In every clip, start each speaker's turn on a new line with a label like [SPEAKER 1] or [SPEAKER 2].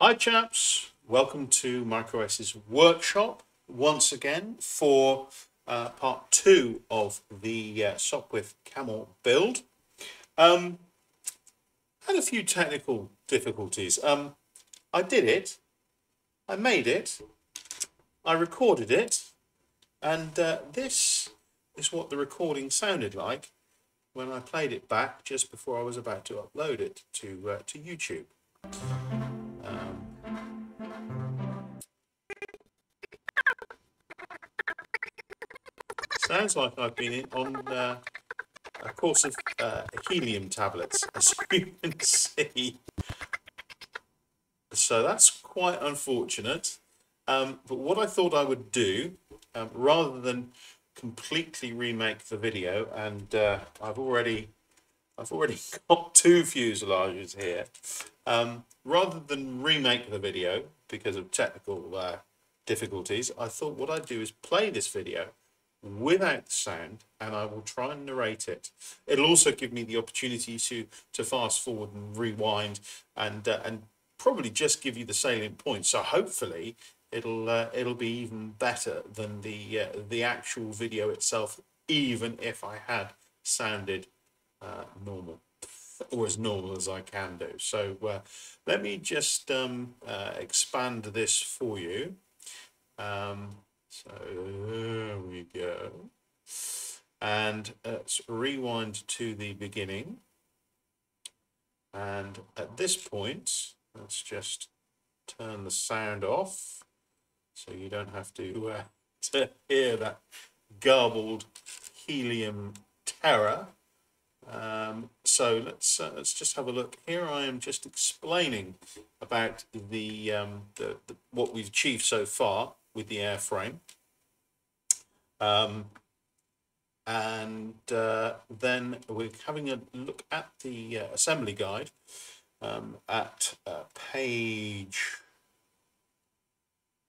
[SPEAKER 1] Hi chaps, welcome to Microaces workshop once again for part 2 of the Sopwith Camel build. Had a few technical difficulties. I did it, I made it, I recorded it, and this is what the recording sounded like when I played it back just before I was about to upload it to YouTube. Sounds like I've been on a course of helium tablets, as you can see. So that's quite unfortunate. But what I thought I would do, rather than completely remake the video, and I've already got two fuselages here. Rather than remake the video because of technical difficulties, I thought what I'd do is play this video without the sound, and I will try and narrate it. It'll also give me the opportunity to fast forward and rewind, and probably just give you the salient points. So hopefully it'll be even better than the actual video itself, even if I had sounded normal, or as normal as I can do. So let me just expand this for you. So there we go. And let's rewind to the beginning. And at this point, let's just turn the sound off so you don't have to hear that garbled helium terror. So let's just have a look. Here I am just explaining about the what we've achieved so far with the airframe, and then we're having a look at the assembly guide at page,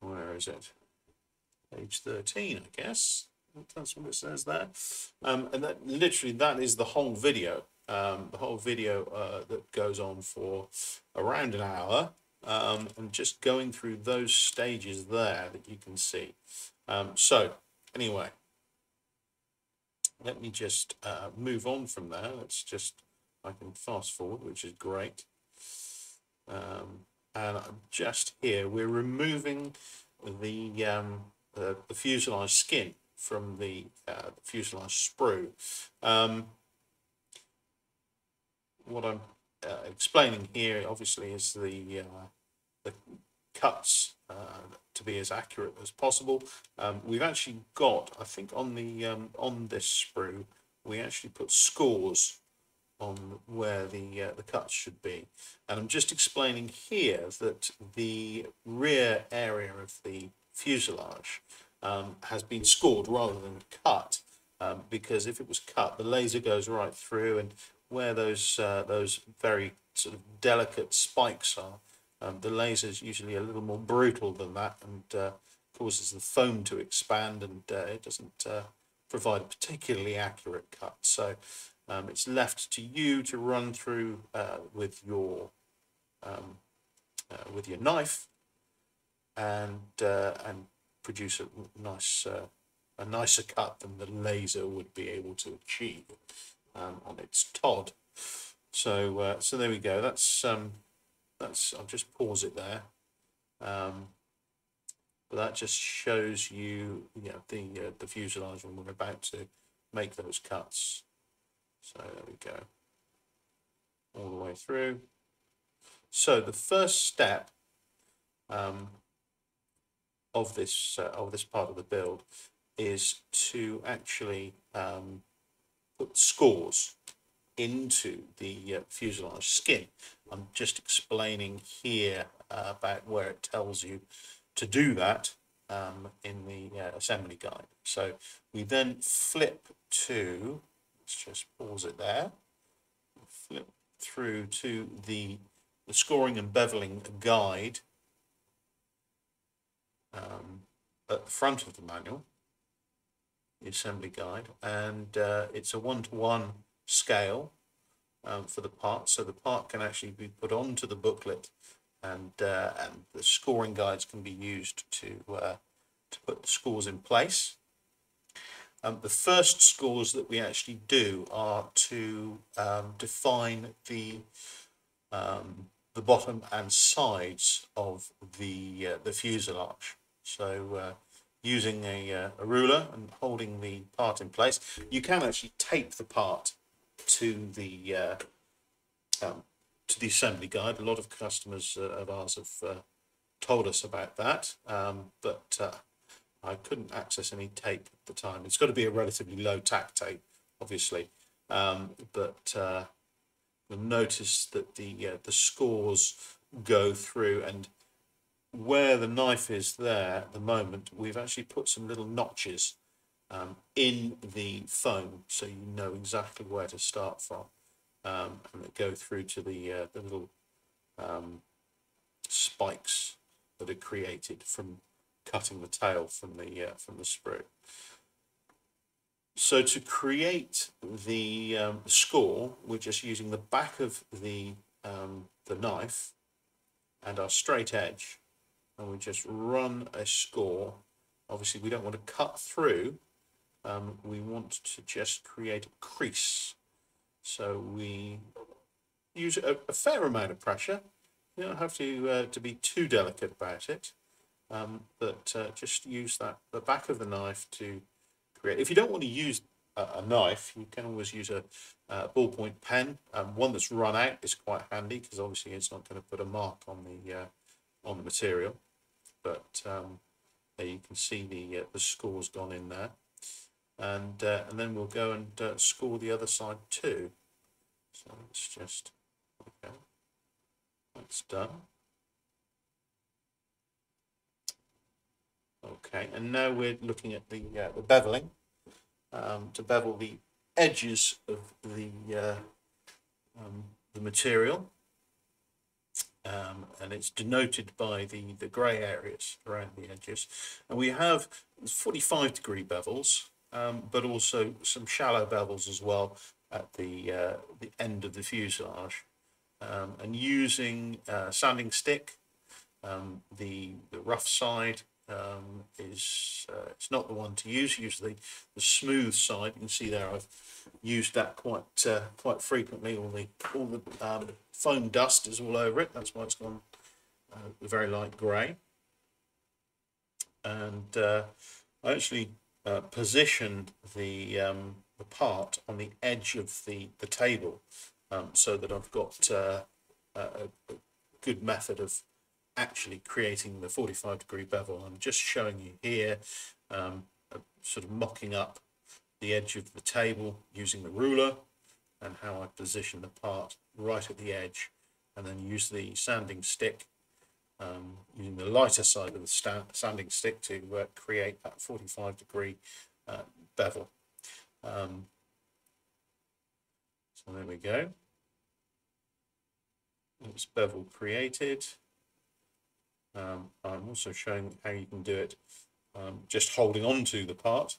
[SPEAKER 1] where is it? Page 13, I guess. That's what it says there. And that literally, that is the whole video. The whole video that goes on for around an hour, and just going through those stages there that you can see. So anyway, let me just move on from there. I can fast forward, which is great. And just here, we're removing the fuselage skin from the fuselage sprue. What I'm explaining here, obviously, is the cuts to be as accurate as possible. We've actually got, I think, on this sprue, we actually put scores on where the cuts should be, and I'm just explaining here that the rear area of the fuselage has been scored rather than cut, because if it was cut, the laser goes right through, and where those very sort of delicate spikes are, the laser is usually a little more brutal than that, and causes the foam to expand, and it doesn't provide a particularly accurate cut. So it's left to you to run through with your knife and produce a nicer cut than the laser would be able to achieve on its TOD. So so there we go. That's I'll just pause it there. But that just shows you, the fuselage when we're about to make those cuts. So there we go, all the way through. So the first step of this part of the build is to actually put scores into the fuselage skin. I'm just explaining here about where it tells you to do that in the assembly guide. So we then flip to, let's just pause it there, flip through to the scoring and beveling guide at the front of the manual, the assembly guide, and it's a 1-to-1 scale for the part, so the part can actually be put onto the booklet and the scoring guides can be used to put the scores in place. The first scores that we actually do are to define the bottom and sides of the fuselage. So using a ruler and holding the part in place, you can actually tape the part to the assembly guide. A lot of customers of ours have told us about that, but I couldn't access any tape at the time. It's got to be a relatively low tack tape, obviously, but you'll notice that the scores go through, and where the knife is there at the moment, we've actually put some little notches in the foam, so you know exactly where to start from, and that go through to the little spikes that are created from cutting the tail from the sprue. So to create the score, we're just using the back of the knife and our straight edge, and we just run a score. Obviously, we don't want to cut through. We want to just create a crease. So we use a fair amount of pressure. You don't have to be too delicate about it, but just use the back of the knife to create. If you don't want to use a knife, you can always use a ballpoint pen. One that's run out is quite handy because obviously it's not going to put a mark on the material. But there you can see the score's gone in there, and then we'll go and score the other side too. So let's just, okay, that's done. Okay, and now we're looking at the beveling, to bevel the edges of the material, and it's denoted by the grey areas around the edges. And we have 45-degree bevels, but also some shallow bevels as well at the end of the fuselage. And using sanding stick, the rough side is it's not the one to use. Usually the smooth side. You can see there I've used that quite frequently. All the foam dust is all over it. That's why it's gone very light grey. And I actually position the part on the edge of the table, so that I've got a good method of actually creating the 45-degree bevel. I'm just showing you here, sort of mocking up the edge of the table using the ruler, and how I position the part right at the edge, and then use the sanding stick, using the lighter side of the sanding stick to create that 45-degree bevel. So there we go. It's bevel created. I'm also showing how you can do it just holding on to the part,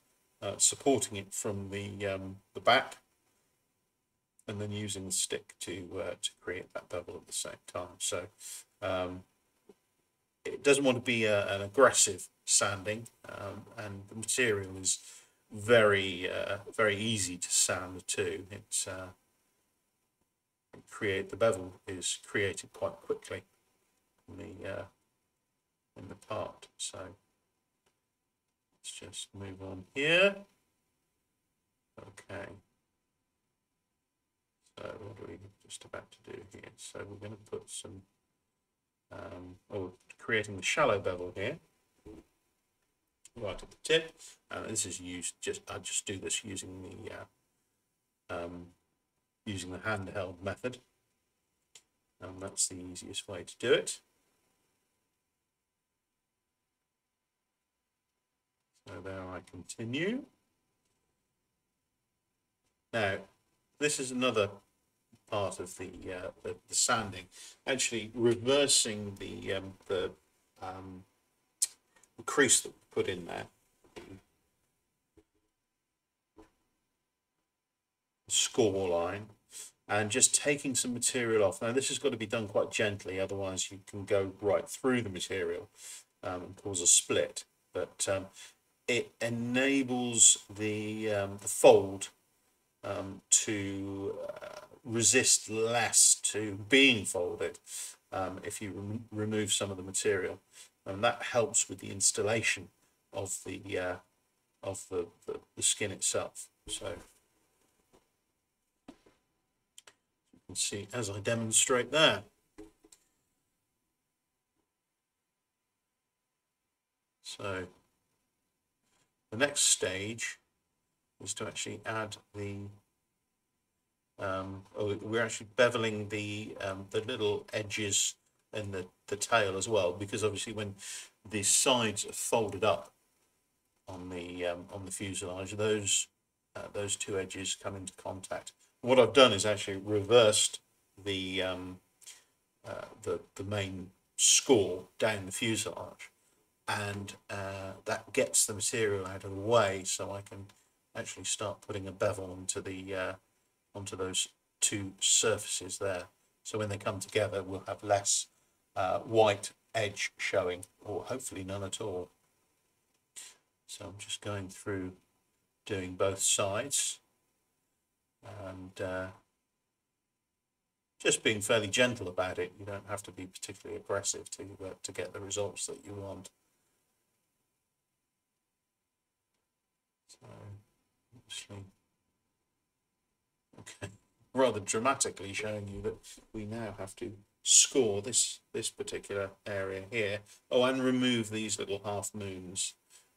[SPEAKER 1] supporting it from the back, and then using the stick to create that bevel at the same time. So it doesn't want to be an aggressive sanding, and the material is very easy to sand too. It's the bevel is created quite quickly in the part. So let's just move on here. Okay. So what are we just about to do here? So we're going to put some, creating the shallow bevel here, right at the tip. And this is used I just do this using the handheld method, and that's the easiest way to do it. So there I continue. Now, this is another part of the sanding, actually reversing the crease that we put in there. The score line. and just taking some material off. Now this has got to be done quite gently, otherwise you can go right through the material and cause a split. But it enables the fold to resist less to being folded if you remove some of the material, and that helps with the installation of the skin itself. So you can see as I demonstrate there. So the next stage is to actually add the we're actually beveling the little edges in the tail as well, because obviously when the sides are folded up on the fuselage, those two edges come into contact. What I've done is actually reversed the main score down the fuselage, and that gets the material out of the way, so I can actually start putting a bevel onto those two surfaces there. So when they come together, we'll have less white edge showing, or hopefully none at all. So I'm just going through doing both sides, and just being fairly gentle about it. You don't have to be particularly aggressive to get the results that you want. So obviously, okay, rather dramatically showing you that we now have to score this particular area here. Oh, and remove these little half moons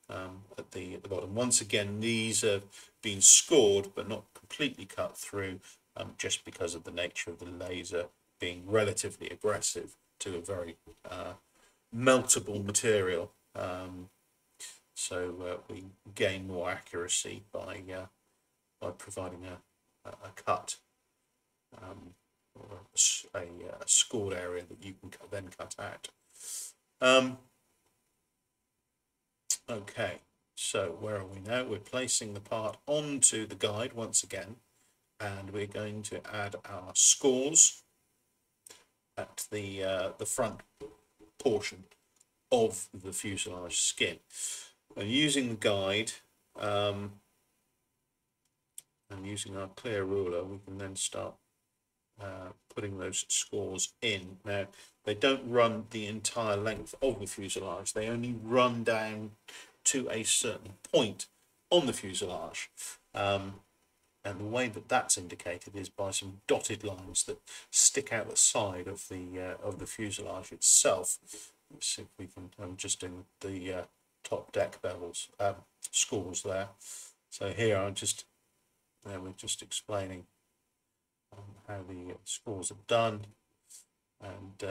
[SPEAKER 1] at the bottom. Once again, these have been scored but not completely cut through, just because of the nature of the laser being relatively aggressive to a very meltable material. So we gain more accuracy by providing a cut or a scored area that you can then cut out. Okay, so where are we now? We're placing the part onto the guide once again, and we're going to add our scores at the front portion of the fuselage skin. And using the guide and using our clear ruler, we can then start putting those scores in. Now, they don't run the entire length of the fuselage, they only run down to a certain point on the fuselage. And the way that that's indicated is by some dotted lines that stick out the side of the fuselage itself. Let's see if we can. I'm just doing the top deck bevels scores there. So here we're just explaining how the scores are done, and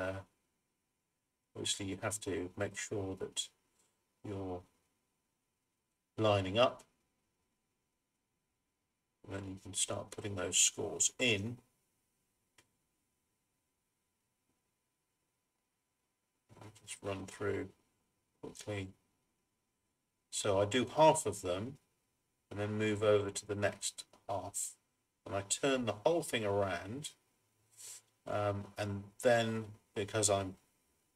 [SPEAKER 1] obviously you have to make sure that you're lining up, and then you can start putting those scores in. I'll just run through quickly. So I do half of them and then move over to the next half, and I turn the whole thing around, and then because I'm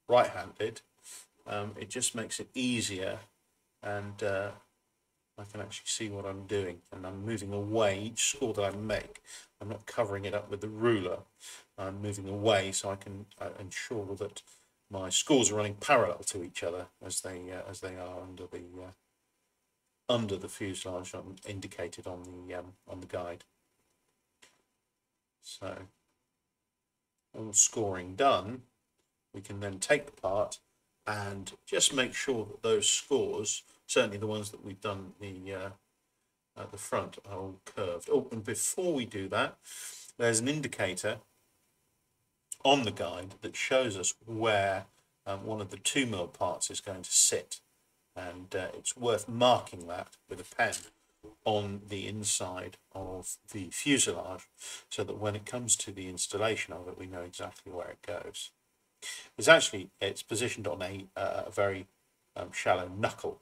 [SPEAKER 1] right-handed, it just makes it easier, and I can actually see what I'm doing, and I'm moving away. Each score that I make, I'm not covering it up with the ruler, I'm moving away so I can ensure that my scores are running parallel to each other as they are under the fuselage indicated on the guide. So all scoring done, we can then take the part and just make sure that those scores, certainly the ones that we've done at the front, are all curved. Oh, and before we do that, there's an indicator on the guide that shows us where one of the 2mm parts is going to sit, and it's worth marking that with a pen on the inside of the fuselage, so that when it comes to the installation of it, we know exactly where it goes. It's positioned on a very shallow knuckle,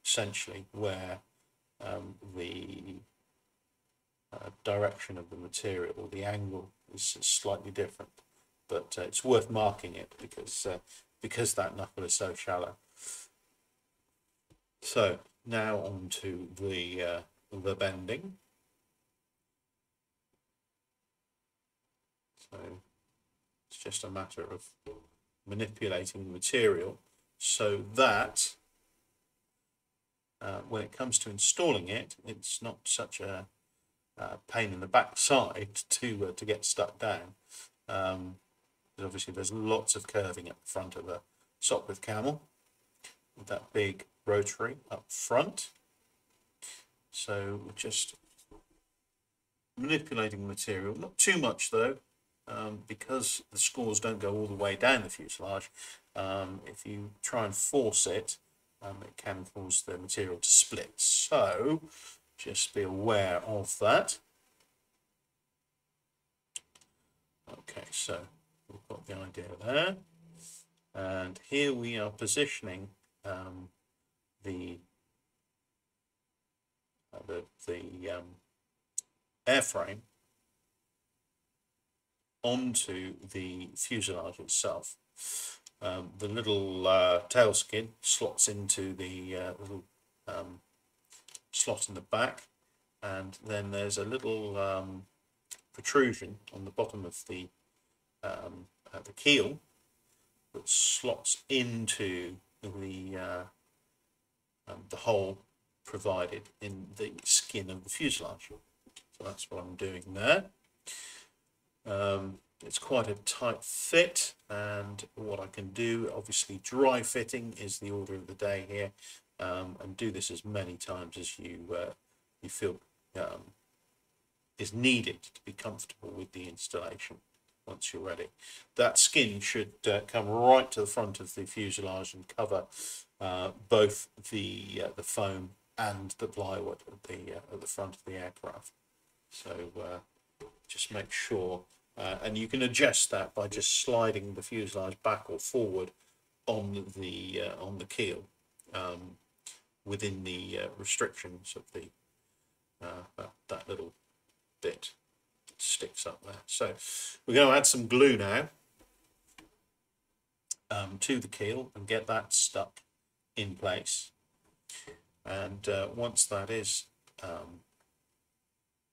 [SPEAKER 1] essentially, where direction of the material, or the angle is slightly different, but it's worth marking it because that knuckle is so shallow. So now on to the bending. So it's just a matter of manipulating the material so that when it comes to installing it, it's not such a pain in the backside to get stuck down. Obviously there's lots of curving at the front of a Sopwith Camel with that big rotary up front. So we're just manipulating the material, not too much though, because the scores don't go all the way down the fuselage. If you try and force it, it can cause the material to split. So just be aware of that. Okay, so we've got the idea there. And here we are positioning the airframe onto the fuselage itself. The little tail skin slots into the little slot in the back, and then there's a little protrusion on the bottom of the keel that slots into the hole provided in the skin of the fuselage. So that's what I'm doing there. It's quite a tight fit, and what I can do, obviously dry fitting is the order of the day here, and do this as many times as you feel is needed to be comfortable with the installation once you're ready. That skin should come right to the front of the fuselage and cover both the foam and the plywood at the front of the aircraft. So just make sure, and you can adjust that by just sliding the fuselage back or forward on the keel within the restrictions of the that little bit that sticks up there. So we're going to add some glue now to the keel and get that stuck in place. And once that is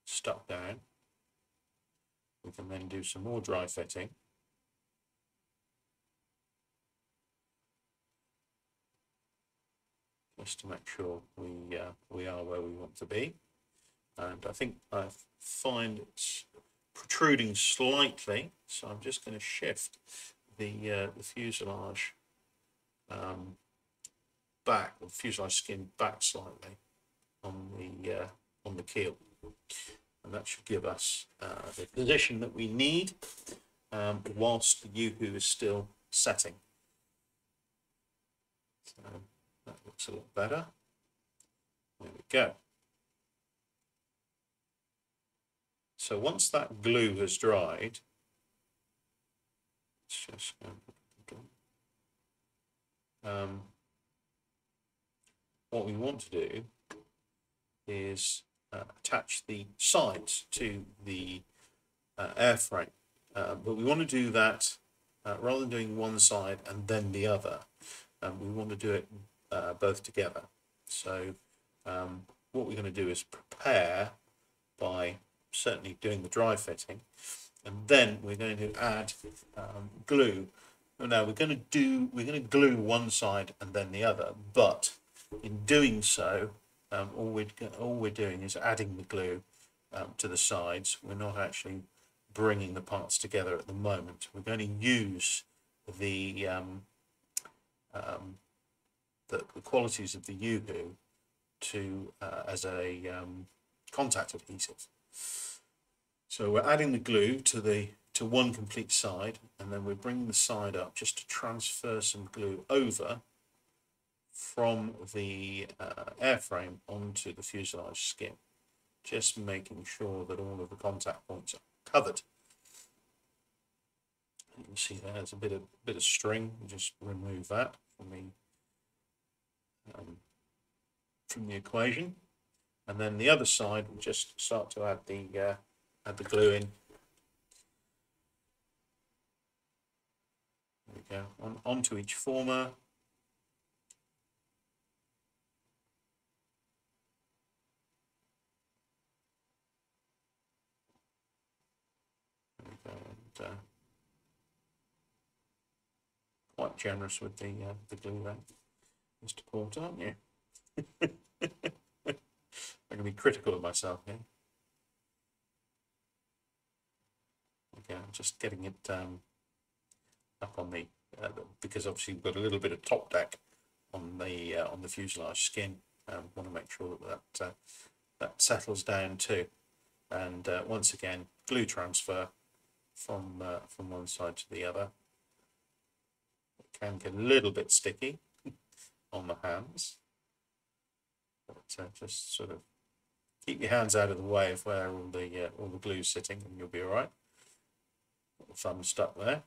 [SPEAKER 1] stuck down, we can then do some more dry fitting. Just to make sure we are where we want to be. And I think I find it's protruding slightly, so I'm just going to shift the fuselage back, or the fuselage skin back slightly on the keel, and that should give us the position that we need whilst the Yoo-hoo is still setting. So that looks a lot better. There we go. So once that glue has dried, let's just what we want to do is attach the sides to the airframe, but we want to do that rather than doing one side and then the other. We want to do it both together. So what we're going to do is prepare by certainly doing the dry fitting, and then we're going to add glue. Now we're going to glue one side and then the other, but in doing so, all we're doing is adding the glue to the sides. We're not actually bringing the parts together at the moment. We're going to use the qualities of the Yoo-hoo to as a contact adhesive. So we're adding the glue to one complete side, and then we're bringing the side up just to transfer some glue over from the airframe onto the fuselage skin, just making sure that all of the contact points are covered. You can see there's a bit of string. We'll just remove that from the equation. and then the other side we'll just start to add the glue in. There we go, onto each former. There we go, and quite generous with the glue there, Mr. Porter, aren't you? I'm going to be critical of myself here. Okay, I'm just getting it up on the because obviously we've got a little bit of top deck on the fuselage skin. Want to make sure that that settles down too. And once again, glue transfer from one side to the other. It can get a little bit sticky on the hands, but just sort of keep your hands out of the way of where all the glue's sitting, and you'll be all right. Little thumb stuck there.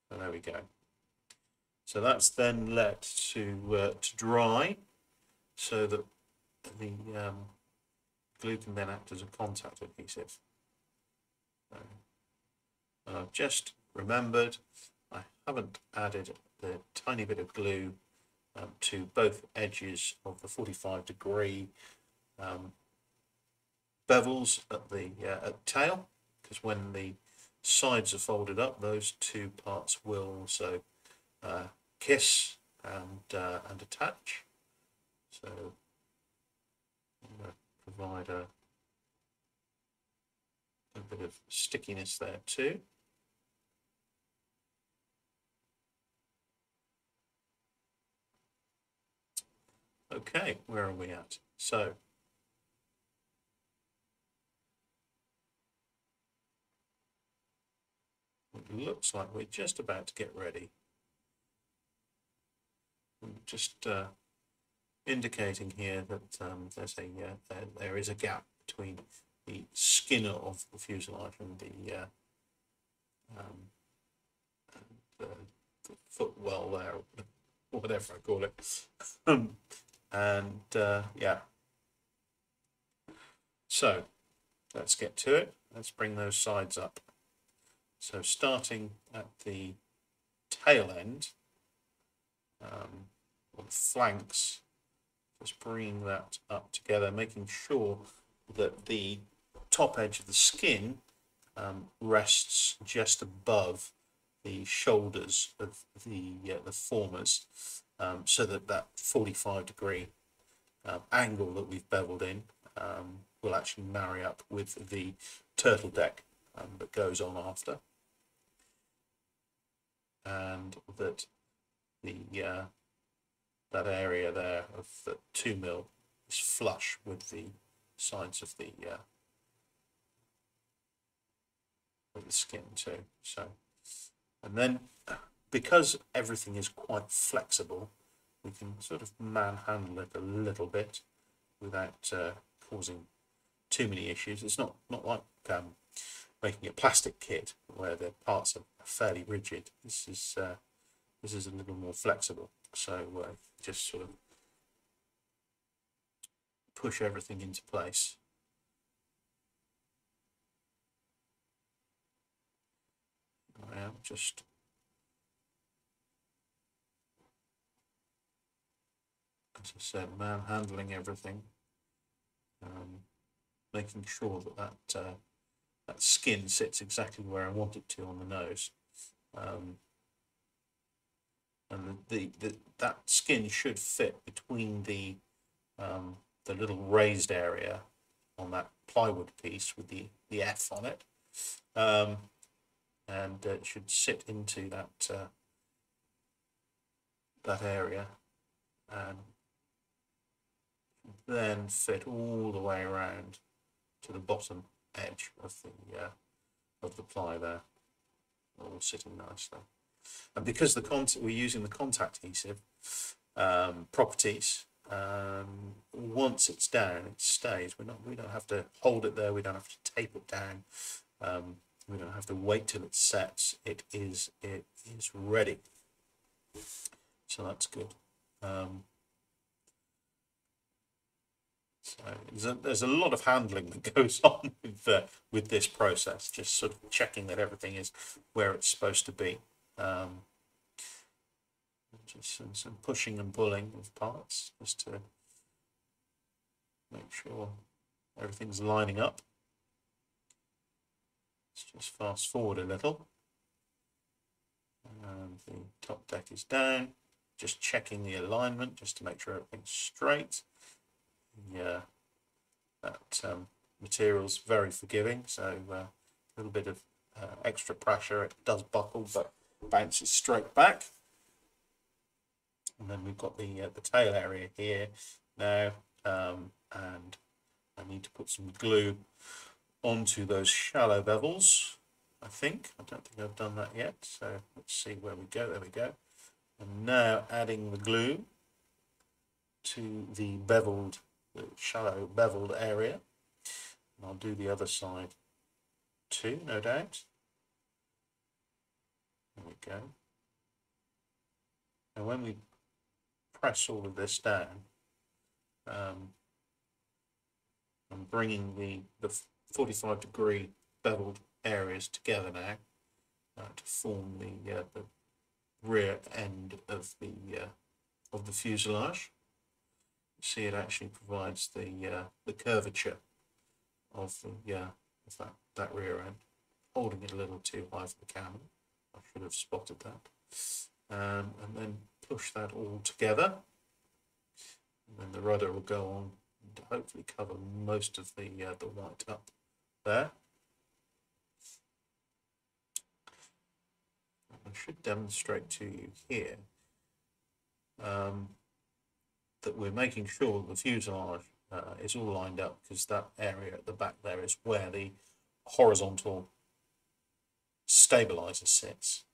[SPEAKER 1] So there we go. So that's then let to dry, so that the glue can then act as a contact adhesive. And I've just remembered I haven't added the tiny bit of glue to both edges of the 45-degree bevels at the tail, because when the sides are folded up, those two parts will also kiss and attach. So I'm going to provide a bit of stickiness there too. Okay, where are we at? So it looks like we're just about to get ready. I'm just indicating here that there is a gap between the skin of the fuselage and the footwell there, whatever I call it. And yeah, so let's get to it. Let's bring those sides up. So starting at the tail end, or the flanks, just bringing that up together, making sure that the top edge of the skin rests just above the shoulders of the formers, so that that 45-degree angle that we've beveled in will actually marry up with the turtle deck that goes on after, and that the that area there of the 2mm is flush with the sides of the skin too. So, and then because everything is quite flexible, we can sort of manhandle it a little bit without causing too many issues. It's not like making a plastic kit where the parts are fairly rigid. This is a little more flexible, so just sort of push everything into place. I am just as I said, manhandling everything, making sure that that skin sits exactly where I want it to on the nose, and that skin should fit between the little raised area on that plywood piece with the F on it, and it should sit into that that area, and then fit all the way around to the bottom edge of the ply there, all sitting nicely. And because we're using the contact adhesive properties, once it's down, it stays. We don't have to hold it there. We don't have to tape it down. We don't have to wait till it sets. It is ready. So that's good. So there's a lot of handling that goes on with this process, just sort of checking that everything is where it's supposed to be. Just some pushing and pulling of parts, just to make sure everything's lining up. Let's just fast forward a little. And the top deck is down. Just checking the alignment, just to make sure everything's straight. Yeah, that material's very forgiving, so a little bit of extra pressure, it does buckle, but bounces straight back. And then we've got the tail area here now, and I need to put some glue onto those shallow bevels, I think. I don't think I've done that yet, so let's see where we go. There we go. And now adding the glue to the shallow beveled area. And I'll do the other side too, no doubt. There we go. And when we press all of this down, I'm bringing the 45-degree beveled areas together now to form the rear end of the fuselage. You see, it actually provides the curvature of that rear end, holding it a little too high for the camera. I should have spotted that. And then push that all together, and then the rudder will go on to hopefully cover most of the white up there. I should demonstrate to you here that we're making sure the fuselage is all lined up, because that area at the back there is where the horizontal stabilizer sits,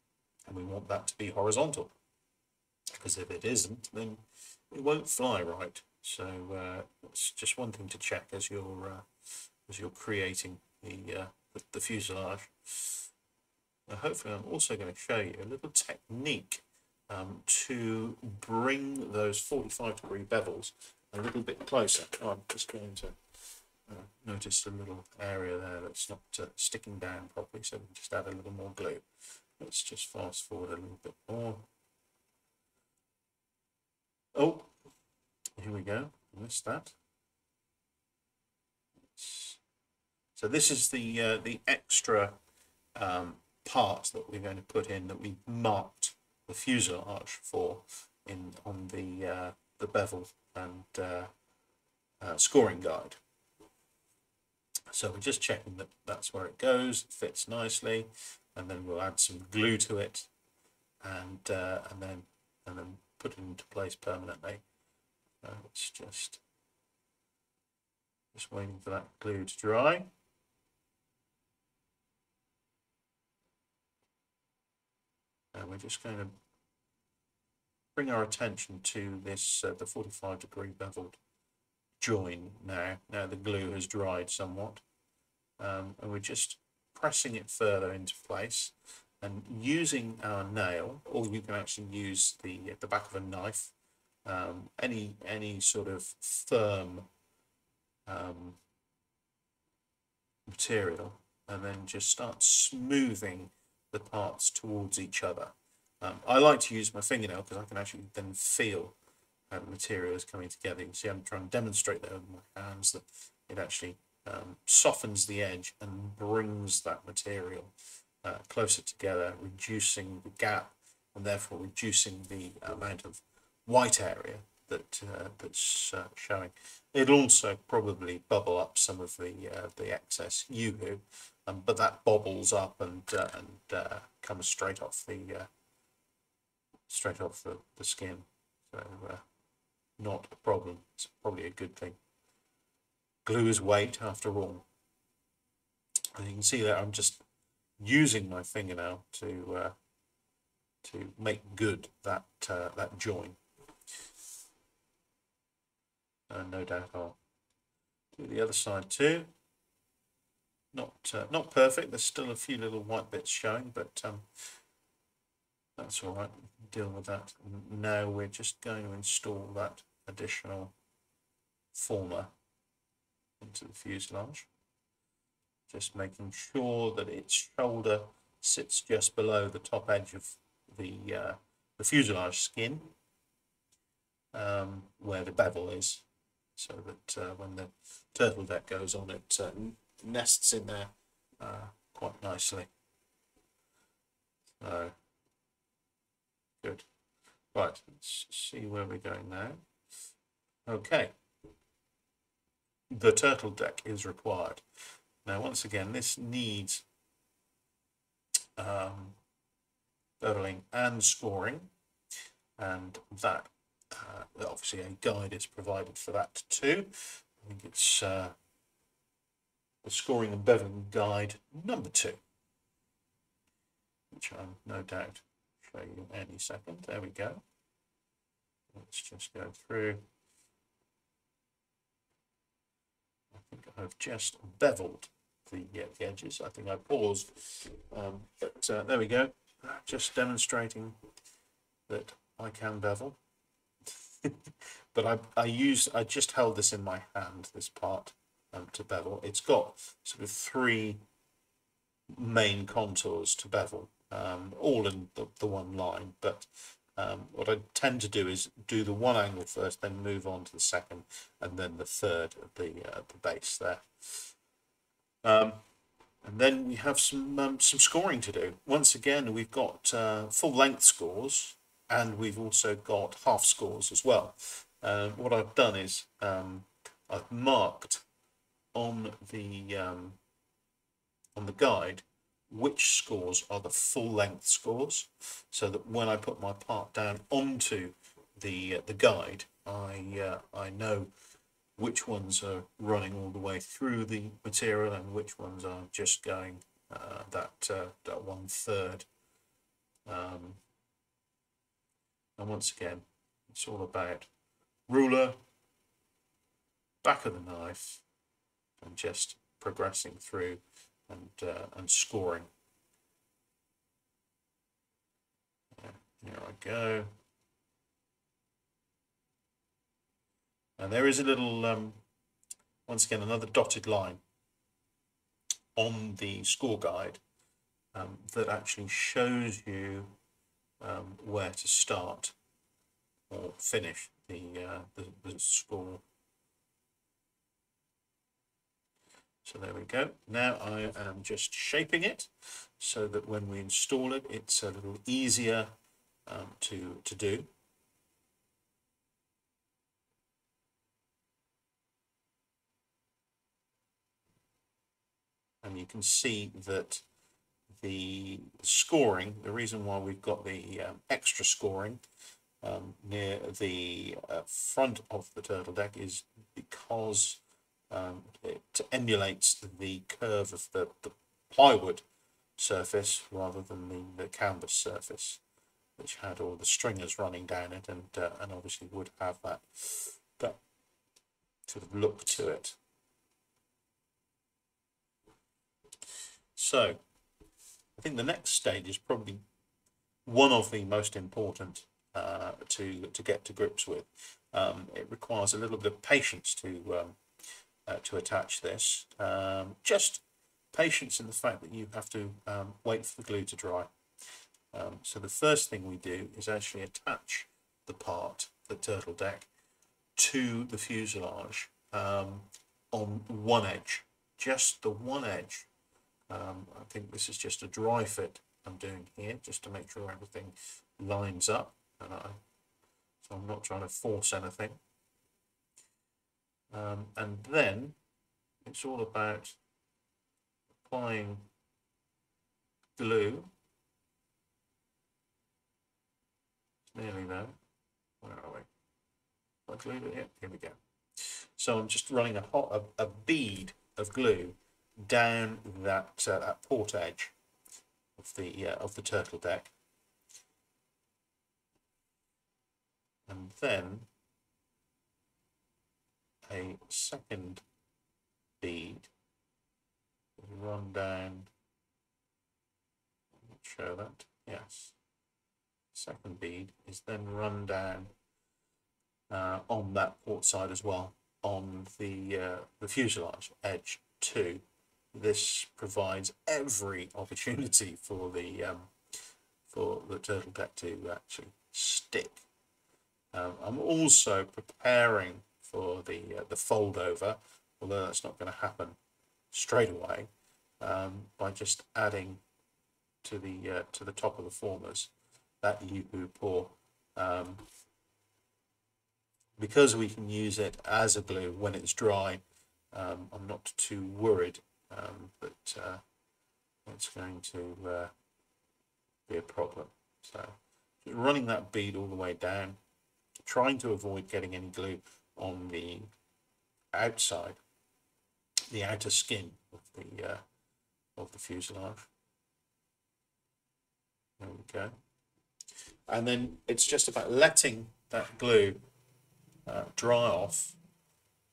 [SPEAKER 1] and we want that to be horizontal, because if it isn't, then it won't fly right. So it's just one thing to check as you're creating the fuselage. Now, hopefully, I'm also going to show you a little technique to bring those 45-degree bevels a little bit closer. Oh, I'm just going to notice a little area there that's not sticking down properly, so we can just add a little more glue. Let's just fast forward a little bit more. Oh, here we go. I missed that. So this is the extra part that we're going to put in, that we marked the fuselage for on the bevel and scoring guide. So we're just checking that that's where it goes, it fits nicely, and then we'll add some glue to it, and then put it into place permanently. It's just waiting for that glue to dry. And we're just going to bring our attention to this the 45-degree beveled join now. Now the glue has dried somewhat, and we're just pressing it further into place, and using our nail, or you can actually use the back of a knife, any sort of firm material, and then just start smoothing the parts towards each other. I like to use my fingernail because I can actually then feel how the material is coming together. You can see I'm trying to demonstrate there with my hands that it actually softens the edge and brings that material closer together, reducing the gap and therefore reducing the amount of white area that's showing. It'll also probably bubble up some of the excess UHU, but that bobbles up and comes straight off the skin. So not a problem. It's probably a good thing. Glue is weight after all. And you can see that I'm just using my fingernail to make good that join. And no doubt I'll do the other side too. Not perfect. There's still a few little white bits showing, but that's all right. We can deal with that. And now we're just going to install that additional former into the fuselage, just making sure that its shoulder sits just below the top edge of the fuselage skin, where the bevel is, so that when the turtle deck goes on, it nests in there quite nicely. So good. Right, let's see where we're going now. Okay, the turtle deck is required. Now, once again, this needs beveling and scoring, and that obviously a guide is provided for that too. I think it's the scoring and beveling guide number 2, which I'll no doubt show you any second. There we go. Let's just go through. I think I've just beveled the edges. I think I paused, but there we go. Just demonstrating that I can bevel. But I just held this in my hand, this part, to bevel. It's got sort of 3 main contours to bevel, all in the one line, but what I tend to do is do the one angle first, then move on to the second, and then the third at the base there. And then we have some scoring to do. Once again, we've got full length scores, and we've also got half scores as well. What I've done is I've marked on the guide which scores are the full length scores, so that when I put my part down onto the guide, I know which ones are running all the way through the material and which ones are just going that 1/3. And once again, it's all about ruler, back of the knife, and just progressing through and scoring. Here I go. And there is a little, once again, another dotted line on the score guide that actually shows you where to start or finish the score. So there we go. Now I am just shaping it so that when we install it, it's a little easier to do. And you can see that the scoring, the reason why we've got the extra scoring near the front of the turtle deck is because it emulates the curve of the plywood surface rather than the canvas surface, which had all the stringers running down it, and obviously would have that sort of look to it. So I think the next stage is probably one of the most important to get to grips with. It requires a little bit of patience to attach this. Just patience in the fact that you have to wait for the glue to dry. So the first thing we do is actually attach the part, the turtle deck, to the fuselage on one edge, just the one edge. I think this is just a dry fit I'm doing here, just to make sure everything lines up, so I'm not trying to force anything. And then it's all about applying glue. It's nearly there. Where are we? I glued it here. Here we go. So I'm just running a bead of glue down that port edge of the turtle deck, and then a second bead is run down. Show that, yes. Second bead is then run down on that port side as well. on the fuselage edge too. This provides every opportunity for the turtle deck to actually stick. I'm also preparing for the fold over, although that's not going to happen straight away, by just adding to the top of the formers that Yubu pour, because we can use it as a glue when it's dry. I'm not too worried that it's going to be a problem. So just running that bead all the way down, trying to avoid getting any glue on the outside, the outer skin of the fuselage. There we go. And then it's just about letting that glue dry off,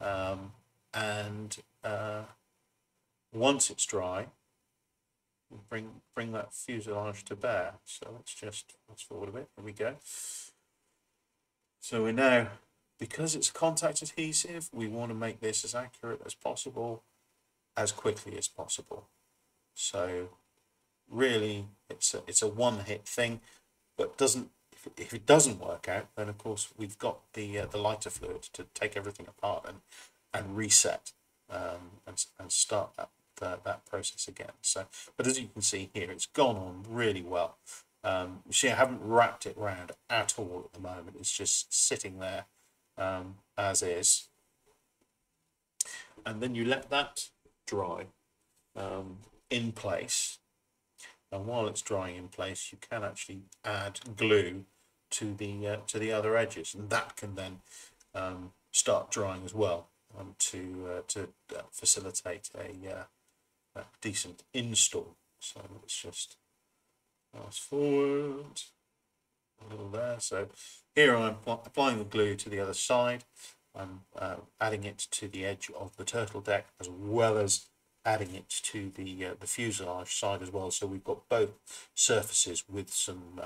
[SPEAKER 1] and once it's dry, bring that fuselage to bear. So let's just fast forward a bit. Here we go. So we're now, because it's contact adhesive, we want to make this as accurate as possible, as quickly as possible. So really, it's a one-hit thing, but if it doesn't work out, then of course we've got the lighter fluid to take everything apart and reset, and start that process again. So, but as you can see here, it's gone on really well. You see, I haven't wrapped it round at all at the moment. It's just sitting there as is, and then you let that dry in place. And while it's drying in place, you can actually add glue to the other edges, and that can then start drying as well, to facilitate a decent install. So let's just fast forward a little there. So here I'm applying the glue to the other side. I'm adding it to the edge of the turtle deck, as well as adding it to the fuselage side as well. So we've got both surfaces with some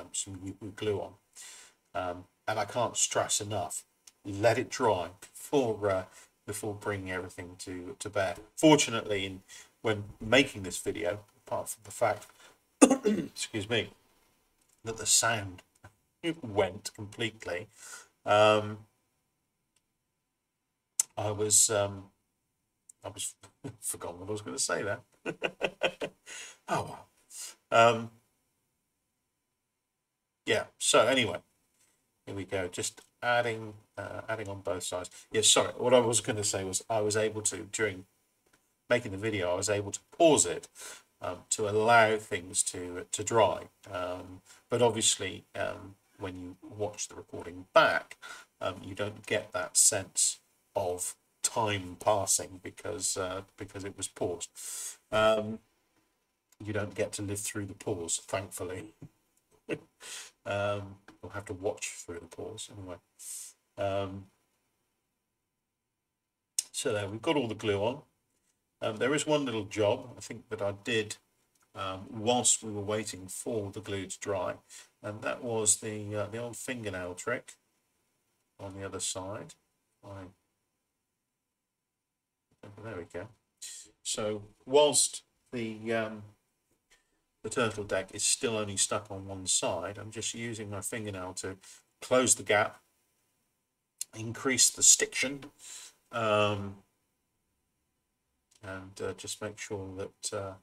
[SPEAKER 1] glue on. And I can't stress enough, let it dry before bringing everything to bear. Fortunately, when making this video, apart from the fact, excuse me, that the sound went completely, I was forgotten what I was going to say there. Oh well. Yeah. So anyway, here we go. Just adding on both sides. Yeah. Sorry. What I was going to say was I was able to, during making the video, I was able to pause it to allow things to dry. But obviously, when you watch the recording back, you don't get that sense of time passing because it was paused. You don't get to live through the pause, thankfully. You'll have to watch through the pause anyway. So there, we've got all the glue on. There is one little job I think that I did whilst we were waiting for the glue to dry, and that was the old fingernail trick on the other side. There we go. So whilst the turtle deck is still only stuck on one side, I'm just using my fingernail to close the gap, increase the stiction, and just make sure that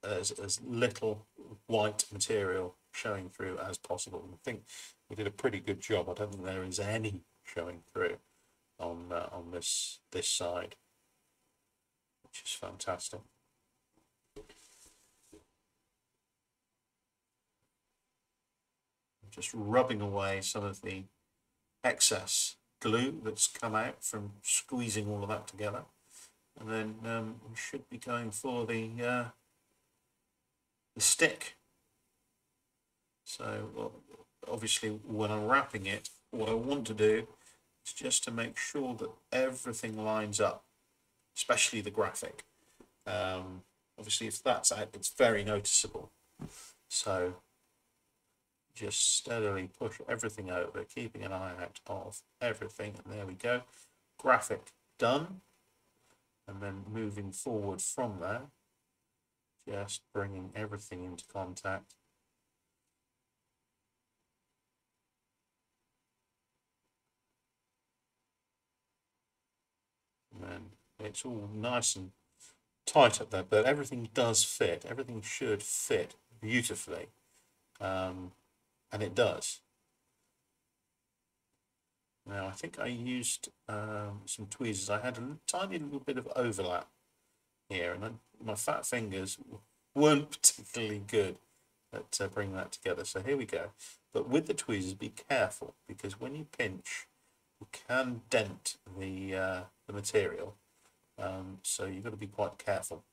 [SPEAKER 1] there's as little white material showing through as possible. I think we did a pretty good job. I don't think there is any showing through on this side, which is fantastic. I'm just rubbing away some of the excess glue that's come out from squeezing all of that together, and then we should be going for the stick. So obviously when I'm wrapping it, what I want to do is just to make sure that everything lines up, especially the graphic. Obviously if that's out, it's very noticeable. So just steadily push everything over, keeping an eye out of everything, and there we go. Of graphic done, and then moving forward from there, just bringing everything into contact. And then it's all nice and tight up there, but everything does fit. Everything should fit beautifully, and it does. Now I think I used some tweezers. I had a tiny little bit of overlap here, and my fat fingers weren't particularly good at bringing that together. So here we go. But with the tweezers, be careful, because when you pinch, you can dent the material. So you've got to be quite careful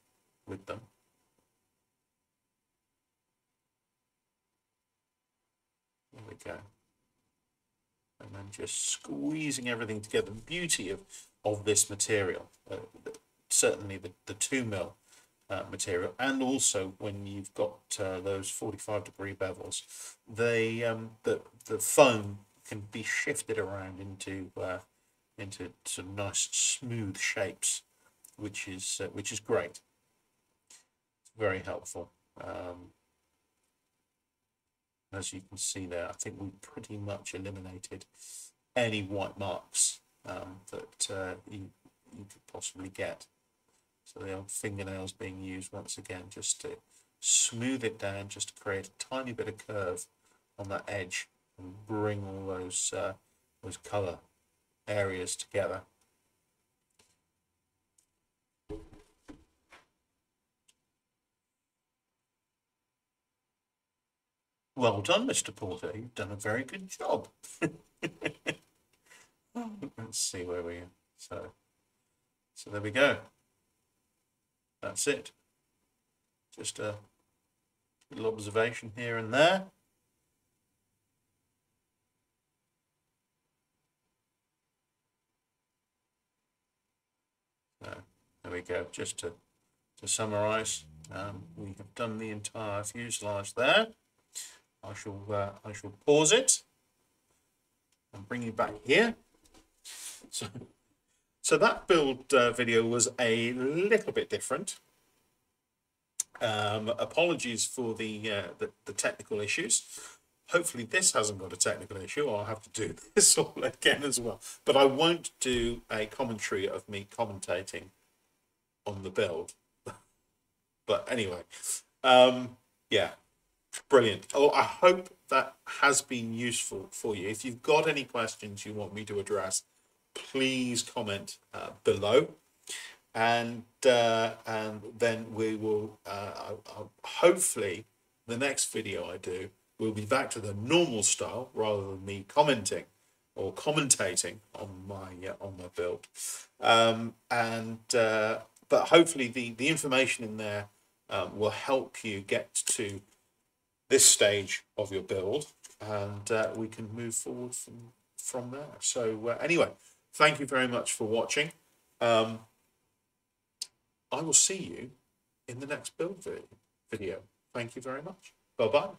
[SPEAKER 1] with them. There we go. And then just squeezing everything together. The beauty of this material, certainly the 2mm material, and also when you've got those 45-degree bevels, the foam can be shifted around into some nice smooth shapes, which is great. It's very helpful. As you can see there, I think we pretty much eliminated any white marks that you could possibly get. So the old fingernails being used once again, just to smooth it down, just to create a tiny bit of curve on that edge and bring all those colour areas together. Well done, Mr. Porter. You've done a very good job. Let's see where we are. So there we go. That's it. Just a little observation here and there. So there we go. Just to summarise, we have done the entire fuselage there. I shall pause it and bring you back here. So that build video was a little bit different. Apologies for the technical issues. Hopefully this hasn't got a technical issue. I'll have to do this all again as well. But I won't do a commentary of me commentating on the build. But anyway, yeah. Brilliant. Oh, I hope that has been useful for you. If you've got any questions you want me to address, please comment below, and then we will hopefully the next video I do will be back to the normal style rather than me commenting or commentating on my build, but hopefully the information in there will help you get to this stage of your build, and we can move forward from there. So anyway, thank you very much for watching. I will see you in the next build video. Thank you very much. Bye-bye.